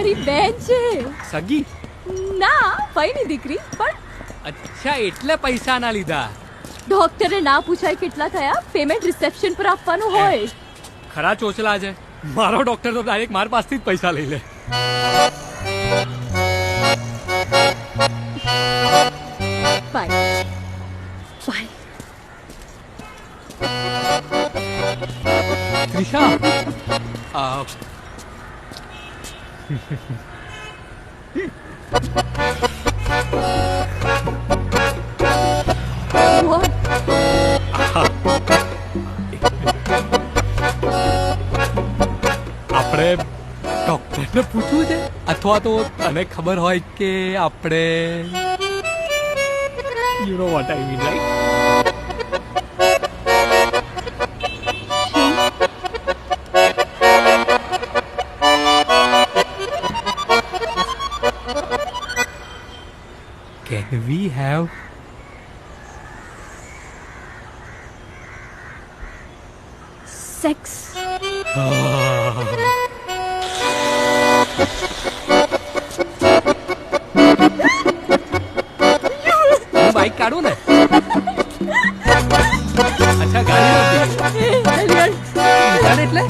મારી બેન છે. સગી? ના, ભાઈની દીકરી. પણ અચ્છા, એટલે પૈસા ના લીધા. ડોક્ટરે ના પૂછાય કેટલા થયા, પેમેન્ટ રિસેપ્શન પર આપવાનું હોય. ખરા ચોચલા છે. મારો ડોક્ટર તો ડાયરેક્ટ માર પાસથી જ પૈસા લઈ લે. Bye bye. ત્રિષા, આપણે ડોક્ટરને પૂછવું છે, અથવા તો તને ખબર હોય કે આપણે you know what I mean, right? Can we have sex? Bike કાઢું ને? અચ્છા, ગાડી નથી એટલે